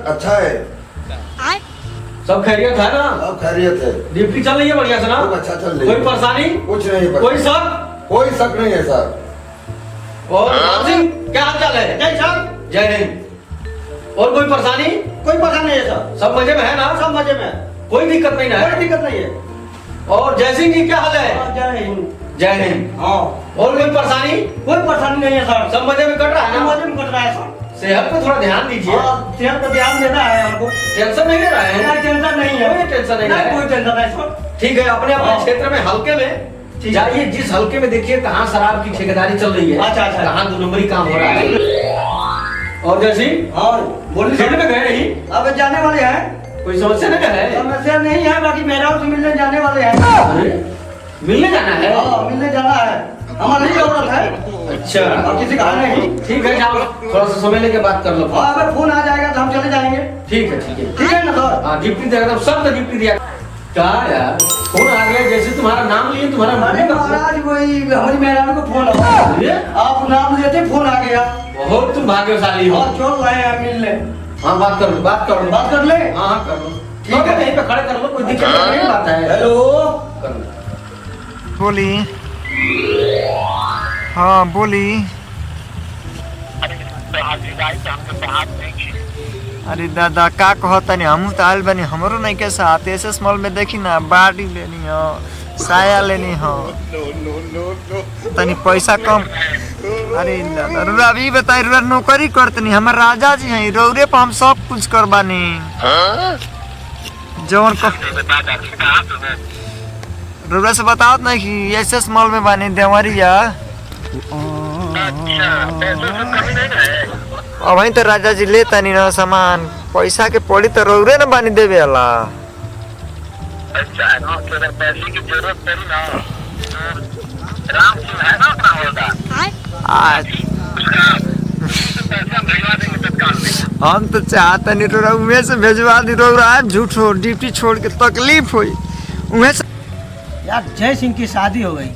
अच्छा है। सब खैरियत है ना? सब खैरियत है। ड्यूटी चल रही है बढ़िया से ना? अच्छा चल रही है। कोई परेशानी? कुछ नहीं है। कोई शक? कोई शक नहीं है सर। और राम सिंह क्या हाल चाल है? जय सर। जय हिंद। और कोई परेशानी? कोई परेशानी नहीं है सर। सब मजे में है ना? सब मजे में है। कोई दिक्कत नहीं है? कोई दिक्कत नहीं है। और जय सिंह जी क्या हाल है? जय हिंद। जय हिंद। हाँ। और कोई परेशानी? कोई परेशानी नहीं है सर। सब मजे में कट रहा है सब ना? मजे में कट रहा है सर। सेहत पे थोड़ा ध्यान दीजिए। सेहत पर ध्यान देना है हमको। टेंशन नहीं ले रहा है? कोई टेंशन नहीं है। कोई टेंशन नहीं है? कोई टेंशन नहीं सर। ठीक है, अपने अपने क्षेत्र में हल्के में जाइए। जिस हल्के में देखिए कहाँ शराब की ठेकेदारी चल रही है, अच्छा अच्छा, कहाँ 2 नंबरी काम हो रहा है। और जैसी हाँ बोलिए फील्ड में गए नहीं? अब जाने वाले हैं। कोई समस्या नहीं है? समस्या नहीं है, बाकी मेरा से मिलने जाने वाले हैं। अरे, मिलने जाना है? हाँ मिलने जाना है, हमारी जरूरत है। अच्छा, और किसी का नहीं। ठीक है, जाओ थोड़ा सा समय लेके बात कर लो। हाँ अगर फोन आ जाएगा तो हम चले जाएंगे। ठीक है ठीक है। ठीक है ना सर? हाँ डिप्टी दे एकदम सब डिप्टी दिया। क्या यार फोन आ गया, जैसे तुम्हारा नाम लिए तुम्हारा अरे महाराज वही हमारी मैडम को फोन आया। अरे, आप नाम लेते फोन आ गया। बहुत तुम भाग्यशाली हो। और चल रहे हैं मिलने। हाँ बात कर लो, बात कर लो। बात कर ले। हाँ हाँ कर लो। ठीक है, यहीं पे खड़े कर लो, कोई दिक्कत नहीं बात है। हेलो कर लो। बोली। हाँ बोली। अरे दादा का कहतनी, हम तो आयल बनी, हमरो नहीं के साथ एसएस मॉल में देखी ना बाड़ी लेनी हो, साया लेनी हो, तनी पैसा कम। अरे दादा रुआ अभी बताई, रुआ नौकरी करतनी, हमार राजा जी हैं, रौरे पर हम सब कुछ करबानी जवन रुआ से बताओ नहीं कि एसएस मॉल में बानी देवरिया। अब वहीं तो राजा जी लेता नहीं ना सामान, पैसा के पड़ी तो रौरे न बानी देवे वाला। पैसे की जरूरत पड़ी ना, राम सिंह है ना अपना होगा आज हम तो चाहता नहीं रौरा उमें से भेजवा दी, रौरा झूठ हो ड्यूटी छोड़ के तकलीफ हुई उमें से। यार जय सिंह की शादी हो गई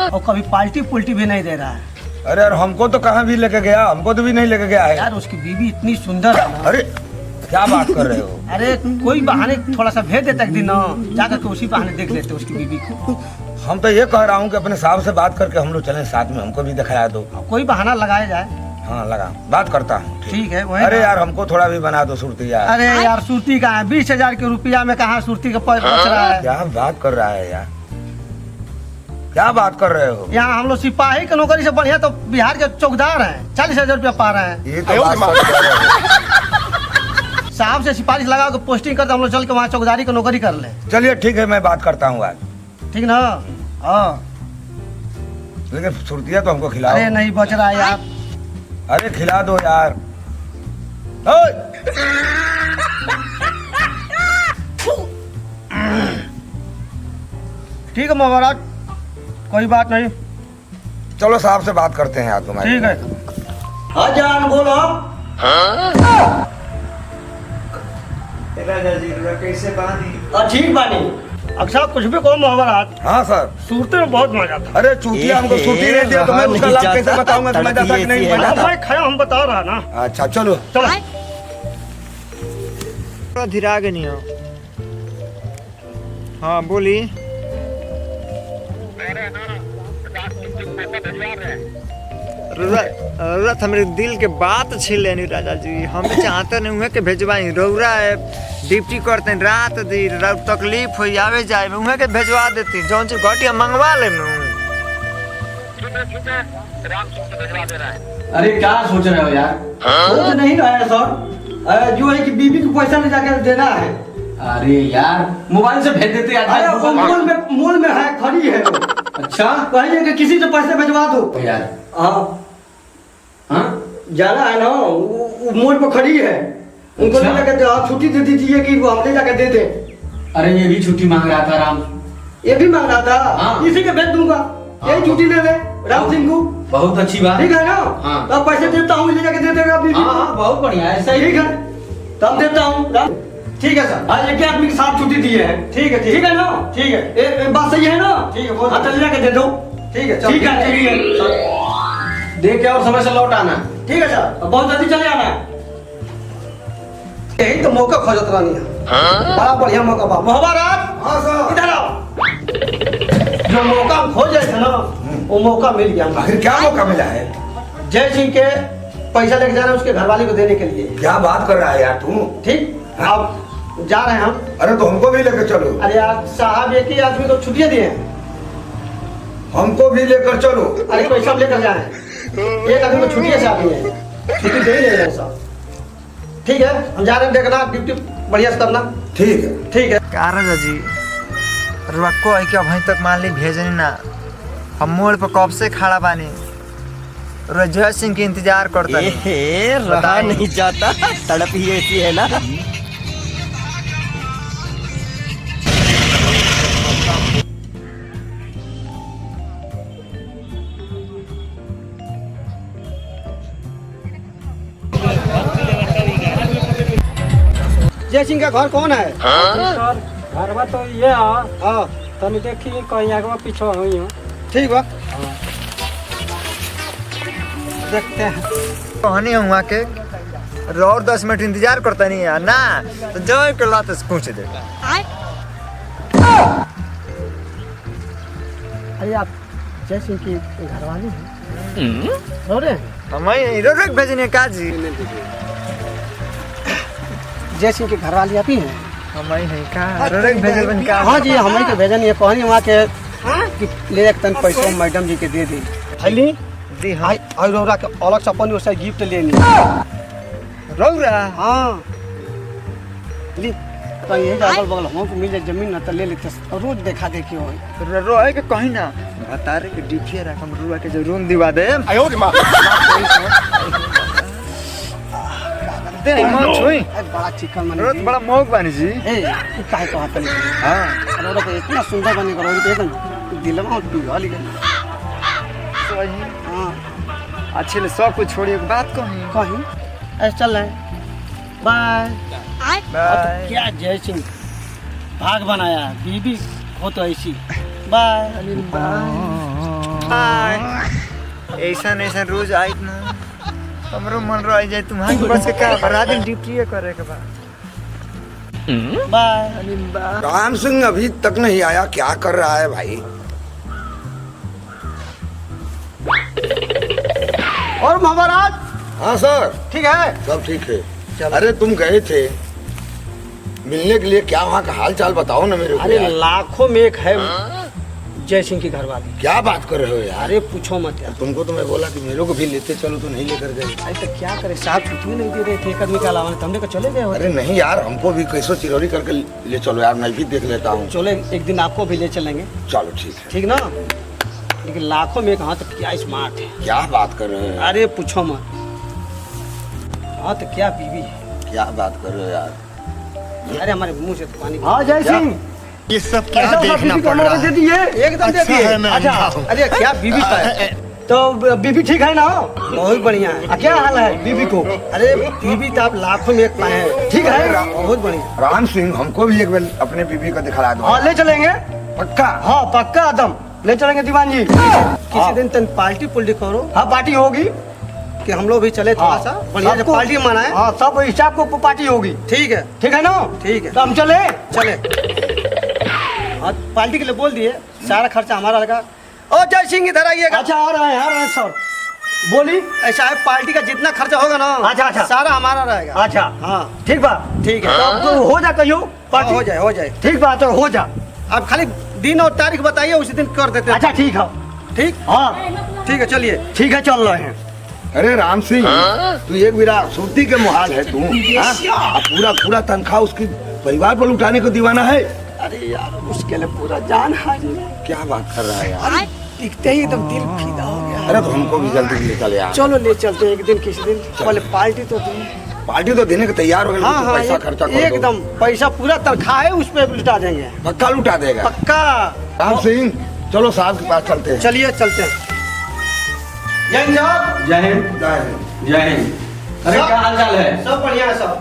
और कभी पार्टी पुल्टी भी नहीं दे रहा है। अरे यार हमको तो कहाँ भी लेके गया, हमको तो भी नहीं लेके गया है। यार उसकी बीवी इतनी सुंदर है ना। अरे क्या बात कर रहे हो? अरे कोई बहाने थोड़ा सा भेज देता एक दिन ना, जाकर के उसी बहाने देख लेते उसकी बीवी को। हम तो ये कह रहा हूँ कि अपने साहब से बात करके हम लोग चलें साथ में, हमको भी दिखाया दो। कोई बहाना लगाया जाए। हाँ लगा, बात करता हूँ। ठीक है वही। अरे यार हमको थोड़ा भी बना दो सुरती यार। अरे यार सुरती का है, 20,000 के रुपया में कहाँ सुरती का पहुंच रहा है। क्या बात कर रहा है यार, क्या बात कर रहे हो? यहाँ हम लोग सिपाही की नौकरी से बढ़िया तो बिहार के चौकीदार हैं, 40,000 रुपया पा रहे हैं। ये तो बात सच कह रहे हो। साहब से सिफारिश लगा के पोस्टिंग करते हम लोग चल के वहाँ चौकीदारी की नौकरी कर ले। चलिए ठीक है, मैं बात करता हूँ आज। ठीक ना? हाँ लेकिन सुरतिया तो हमको खिलाओ। अरे नहीं बच रहा है यार। अरे खिला दो यार। ओए! ठीक है महाराज, कोई बात नहीं। चलो साहब से बात करते हैं आज तुम्हारे। ठीक है। हाँ जान बोलो। राजा जी कैसे बानी? ठीक बानी। अक्सर कुछ भी कहो महाराज। हाँ सर। सूरते में बहुत मजा था। अरे चूतिया हमको सूती नहीं दिया तो मैं उसका लाभ कैसे बताऊंगा कि मजा था कि नहीं मजा था? भाई खाया हम बता रहा ना। अच्छा चलो। चलो थोड़ा धीरा गए नहीं हो। हाँ बोली। रौरा मेरे दिल के बात छीन लेनी राजा जी, हम चाहते नहीं हुए के भेजवाई, रौरा ड्यूटी करते रात दिन तकलीफ हो आवे जाए में उहे के भेजवा देती, जौन सी घटिया मंगवा ले। अरे क्या सोच रहे हो यार? सोच नहीं रहा है सर, जो है कि बीबी को पैसा ले जाकर देना है। अरे यार मोबाइल से भेज देते यार। अरे वो मूल में है, खड़ी है वो। अच्छा कहिए कि किसी से पैसे भिजवा दो यार। हाँ हाँ जाना है ना, वो मोड़ पर खड़ी है, उनको ले जाकर आप छुट्टी दे दीजिए कि वो हम ले जाकर दे दे। अरे ये भी छुट्टी मांग रहा था राम। ये भी मांग रहा था। हाँ। इसी के भेज दूंगा। यही छुट्टी ले ले राम सिंह को। बहुत अच्छी बात। ठीक है ना? हाँ। तो पैसे देता हूँ, ले जाकर दे देगा बीबी हाँ को। हाँ बहुत बढ़िया, ऐसा ही। ठीक है तब देता हूँ। ठीक है सर, आज एक आदमी के साथ छुट्टी दिए हैं। ठीक है ठीक है ना? ठीक है, ये बात सही है ना? ठीक है, हाँ चल जाके दे दो। ठीक है ठीक है ठीक है। देख के और समय से लौट आना। ठीक है सर, बहुत जल्दी चले आना है। यही तो मौका खोजत रहनी है। बड़ा बढ़िया मौका बा मोहब्बत। हाँ सर। इधर आओ। जो मौका हम खोज रहे थे ना वो मौका मिल गया। आखिर क्या मौका मिला है? जय सिंह के पैसा लेके जाना उसके घरवाली को देने के लिए। क्या बात कर रहा है यार तू? ठीक अब जा रहे हैं हम। अरे तो हमको भी लेकर चलो। अरे यार साहब एक ही आदमी को छुट्टियां दिए हैं। हमको भी लेकर चलो। अरे पैसा लेकर जाए एक आदमी को छुट्टियां चाहती है छुट्टी दे ही नहीं रहे साहब। ठीक है हम जा रहे हैं देखना ड्यूटी बढ़िया से करना। ठीक है। ठीक है। का राजा जी रुको है कि अभी तक मान ली भेजनी ना। हम मोड़ पर कब से खड़ा बानी जय सिंह के इंतजार करता रहा नहीं जाता, तड़प ही ऐसी है ना। जय सिंह का घर कौन है? घरवा तो ये है। हाँ तनी देखी कहीं आगे पीछे हुई हूँ। ठीक बा देखते हैं। कहनी हुआ के और 10 मिनट इंतजार करता नहीं है ना तो जय के लात से पूछ दे। अरे आप जय सिंह की घरवाली हैं? रो रहे हैं? हम इधर भेजने का जी जय सिंह की घरवाली आप ही हैं? हम नहीं का रोक भेजल बन का। हाँ जी हम ही के भेजन ये कहनी वहाँ के कि ले एक तन पैसा मैडम जी के दे दी। हली दी हम हाय और के अलग से अपन उससे गिफ्ट लेनी। रौरा हाँ ली तो यही अगल बगल हमको मिल जाए जमीन ना तो ले लेते रोज देखा देखी हो। रोए के कहीं ना बतारे के डिफिया रख हम रुआ के जो रूम दिवा दे। दे मत छुई बड़ा चिकन मन रोज बड़ा मोग बानी जी। ए काहे को हाथ ले। हां और तो इतना सुंदर बने करो एकदम दिल में पिघल गई। सही हाँ अच्छे ले सब कुछ छोड़िए बात कहीं कहीं ऐसे चल रहे बाय बाय। क्या जय सिंह भाग बनाया बीबी हो तो ऐसी बाय बाय। ऐसा रोज आई ना हमरो मन रह जाए तुम्हारी बस के का बरा दिन ड्यूटी करे के बाद। बाय। राम सिंह अभी तक नहीं आया, क्या कर रहा है भाई? और महाराज हाँ सर ठीक है। सब ठीक है। अरे तुम गए थे मिलने के लिए, क्या वहाँ का हाल चाल बताओ ना मेरे को अरे यार। लाखों में एक है जय सिंह की घरवाली। क्या बात कर रहे हो यार? अरे पूछो मत यार। तुमको तो मैं बोला कि मेरे को भी लेते चलो तो नहीं लेकर गए। अरे तो क्या करे साहब छुट्टी नहीं दे रहे थे एक आदमी के अलावा तो हमने को चले गए होते। अरे नहीं यार हमको भी कैसो चिरौरी करके ले चलो यार, मैं भी देख लेता हूँ। चलो एक दिन आपको भी ले चलेंगे। चलो ठीक है। ठीक ना लेकिन लाखों में कहा तो क्या स्मार्ट है। क्या बात कर रहे हैं? अरे पूछो मत। हाँ तो क्या बीवी है। क्या बात कर रहे हो यार? अरे हमारे मुंह से तो पानी। हाँ जय सिंह ये सब क्या देखना पड़ रहा है? दे दिए एकदम दे अच्छा दिए। है, मैं अच्छा अंधा अरे क्या बीवी का है? तो बीवी ठीक है ना? बहुत बढ़िया है। क्या हाल है बीवी को? अरे बीवी तो आप लाखों में एक पाए हैं। ठीक है बहुत बढ़िया। राम सिंह हमको भी एक बार अपने बीबी को दिखला दो। हाँ ले चलेंगे। पक्का? हाँ पक्का आदम ले चलेंगे दीवान जी। किसी दिन तन पार्टी पुल्टी करो। हाँ पार्टी होगी कि हम लोग भी चले थोड़ा सा बढ़िया से पार्टी मनाए। हाँ सब हिसाब को पार्टी होगी। ठीक है ना? ठीक है तो हम चले हाँ पार्टी के लिए बोल दिए सारा खर्चा हमारा लगा। ओ जय सिंह इधर आइएगा। अच्छा आ रहे हैं सर बोली ऐसा है पार्टी का जितना खर्चा होगा ना अच्छा सारा हमारा रहेगा। अच्छा हाँ ठीक बात ठीक है तो हो जा कहियो पार्टी हो जाए ठीक बात तो हो जा। आप खाली दिन और तारीख बताइए उसी दिन कर देते हैं। अच्छा ठीक है ठीक हाँ ठीक है चलिए ठीक है चल रहे हैं। अरे राम सिंह तू एक बिरा सूती के मुहाल है तू। हाँ? पूरा तनख्वाह उसकी परिवार पर उठाने को दीवाना है। अरे यार उसके लिए पूरा जान हाजिर है। क्या बात कर रहा है यार? दिखते ही एकदम दिल फीदा हो गया। अरे तो हमको भी जल्दी ले चल यार। चलो ले चलते हैं एक दिन किसी दिन। पहले पार्टी तो दी। पार्टी तो देने को तैयार हो गए। हाँ हाँ पैसा खर्चा कर दो। एकदम पैसा पूरा तनख्वाह है उस पर लुटा देंगे। पक्का लुटा देगा। पक्का। राम सिंह चलो साहब के पास चलते हैं। चलिए चलते हैं। जय हिंद साहब। जय हिंद। जय हिंद। अरे क्या हाल चाल है? सब बढ़िया है सब।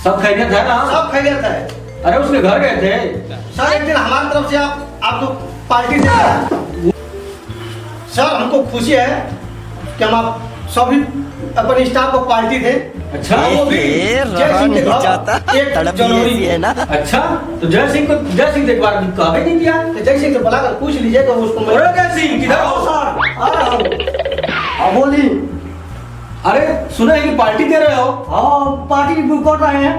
सब खैरियत है ना? सब खैरियत है। अरे उसके घर गए थे सर एक दिन हमारी तरफ से आप लोग पार्टी दे रहे हैं। सर हमको खुशी है कि हम आप सभी अपने स्टाफ को पार्टी थे। अच्छा वो भी जय सिंह के घर 1 जनवरी है ना। अच्छा, तो जय सिंह से एक बार कहा भी नहीं किया? तो जय सिंह से बुलाकर पूछ लीजिएगा उसको। मैं अरे जय सिंह किधर हो? सर आ रहा हूँ। हाँ बोली। अरे सुना है कि पार्टी दे रहे हो? हाँ पार्टी बुक कर रहे हैं।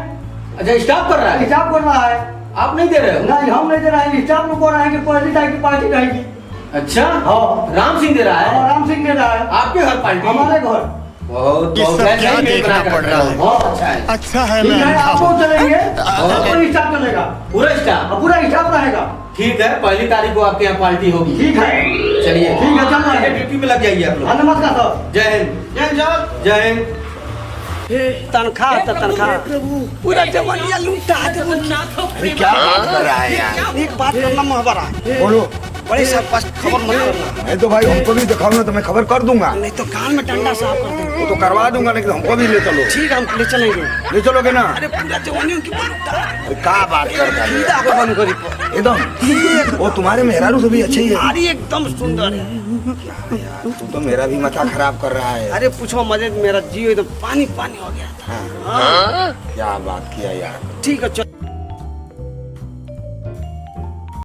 अच्छा, स्टाफ कर रहा है? स्टाफ कर रहा है। आप नहीं दे रहे हो? नहीं हम नहीं दे रहे हैं, स्टाफ लोग कर रहे हैं कि पहली तारीख की पार्टी रहेगी। अच्छा, हाँ। राम सिंह दे रहा और है? राम सिंह दे रहा है आपके घर पार्टी? हमारे घर। बहुत ये बहुत सब ऐसा क्या ही देखना बना कर पड़ रहा है? रखा हो। अच्छा है, अच्छा है ठीक है मैं आप लोग चलेंगे पूरा स्टाफ चलेगा। पूरा स्टाफ? पूरा स्टाफ रहेगा। ठीक है, 1 तारीख को आपके यहाँ पार्टी होगी। ठीक है चलिए ठीक है, चल रहा है। ड्यूटी में लग जाइए आप लोग। हाँ, नमस्कार सर। जय हिंद। जय सर। जय हिंद। तनख्वाह तो तनख्वाह पूरा जवानिया लूटा दे। अरे क्या बात कर रहा है यार? एक बात करना मुहबरा बोलो। बड़े सर पास खबर मत करना। मैं तो भाई हमको भी दिखाओ ना तो मैं खबर कर दूंगा। नहीं तो कान में डंडा साफ कर दे। वो तो करवा दूंगा, लेकिन हमको भी ले चलो। ठीक है हम ले चलेंगे। ले चलोगे ना? अरे पूरा जवानियों की लूटा अरे क्या बात करता है सीधा को बंद करी एकदम। वो तुम्हारे मेहरारू से भी अच्छे ही है। अरे एकदम सुंदर है। तू तो मेरा भी माथा खराब कर रहा है। अरे पूछो मजे मेरा जीव एकदम पानी पानी हो गया था। क्या बात किया यार। ठीक है चल।